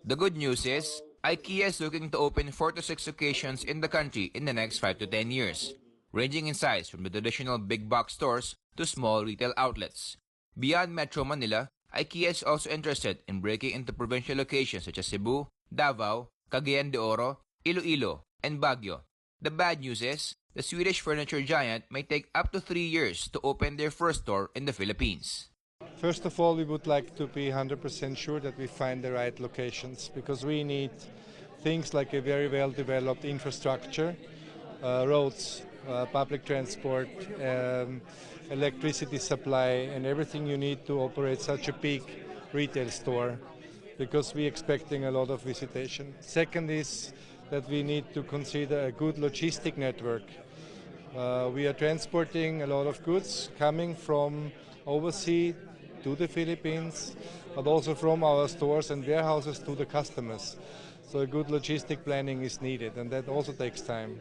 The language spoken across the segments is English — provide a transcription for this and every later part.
The good news is, IKEA is looking to open 4 to 6 locations in the country in the next 5 to 10 years, ranging in size from the traditional big box stores to small retail outlets. Beyond Metro Manila, IKEA is also interested in breaking into provincial locations such as Cebu, Davao, Cagayan de Oro, Iloilo, and Baguio. The bad news is, the Swedish furniture giant may take up to 3 years to open their first store in the Philippines. First of all, we would like to be 100% sure that we find the right locations, because we need things like a very well-developed infrastructure, roads, public transport, electricity supply, and everything you need to operate such a big retail store, because we're expecting a lot of visitation. Second is that we need to consider a good logistic network. We are transporting a lot of goods coming from overseas to the Philippines, but also from our stores and warehouses to the customers. So a good logistic planning is needed, and that also takes time.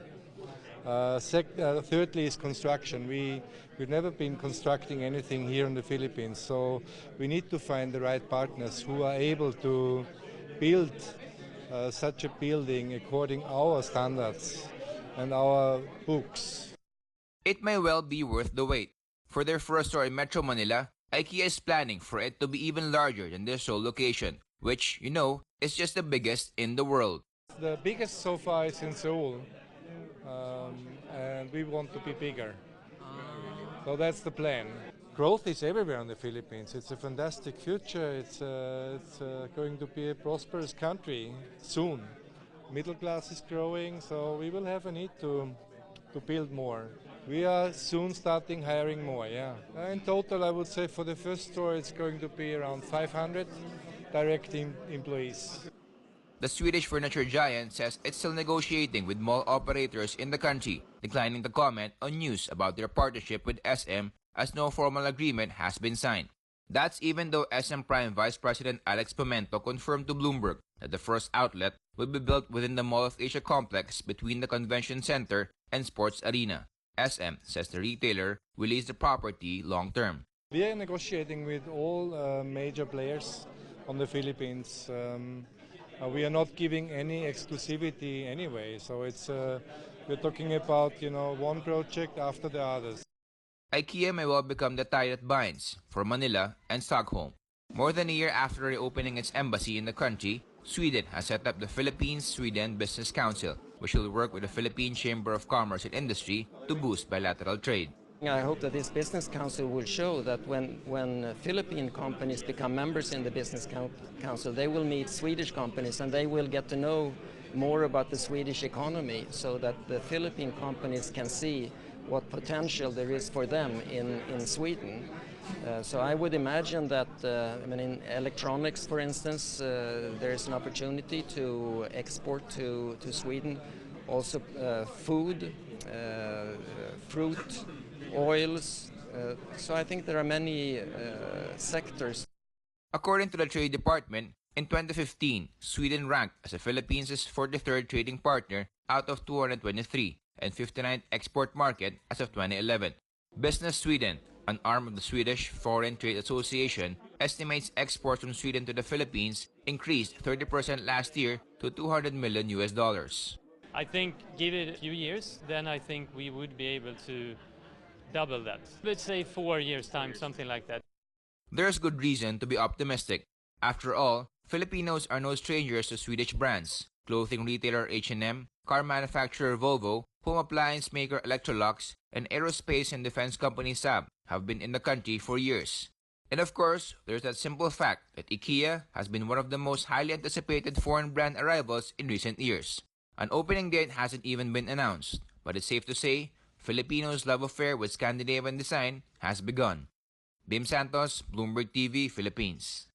Thirdly is construction. We've never been constructing anything here in the Philippines, so we need to find the right partners who are able to build such a building according our standards and our books. It may well be worth the wait. For their first store in Metro Manila, IKEA is planning for it to be even larger than their Seoul location, which, is just the biggest in the world. The biggest so far is in Seoul, and we want to be bigger. So that's the plan. Growth is everywhere in the Philippines. It's a fantastic future. It's going to be a prosperous country soon. Middle class is growing, so we will have a need to build more. We are soon starting hiring more, yeah. In total, I would say for the first store, it's going to be around 500 direct employees. The Swedish furniture giant says it's still negotiating with mall operators in the country, declining to comment on news about their partnership with SM as no formal agreement has been signed. That's even though SM Prime Vice President Alex Pimento confirmed to Bloomberg that the first outlet will be built within the Mall of Asia complex between the convention center and sports arena. SM says the retailer will lease the property long term. We are negotiating with all major players on the Philippines. We are not giving any exclusivity anyway, so we're talking about one project after the others. IKEA may well become the tie that binds for Manila and Stockholm. More than a year after reopening its embassy in the country, Sweden has set up the Philippines-Sweden Business Council, which will work with the Philippine Chamber of Commerce and Industry to boost bilateral trade. I hope that this business council will show that when Philippine companies become members in the business council, they will meet Swedish companies and they will get to know more about the Swedish economy, so that the Philippine companies can see what potential there is for them in Sweden. So I would imagine that in electronics, for instance, there is an opportunity to export to Sweden. Also food, fruit, oils. So I think there are many sectors. According to the Trade Department, in 2015, Sweden ranked as the Philippines' 43rd trading partner out of 223 and 59th export market as of 2011. Business Sweden, an arm of the Swedish Foreign Trade Association, estimates exports from Sweden to the Philippines increased 30% last year to $200 million. I think give it a few years, then I think we would be able to double that. Let's say 4 years' time, something like that. There's good reason to be optimistic. After all, Filipinos are no strangers to Swedish brands. Clothing retailer H&M, car manufacturer Volvo, home appliance maker Electrolux, and aerospace and defense company Saab have been in the country for years. And of course, there's that simple fact that IKEA has been one of the most highly anticipated foreign brand arrivals in recent years. An opening date hasn't even been announced, but it's safe to say Filipinos' love affair with Scandinavian design has begun. Bim Santos, Bloomberg TV, Philippines.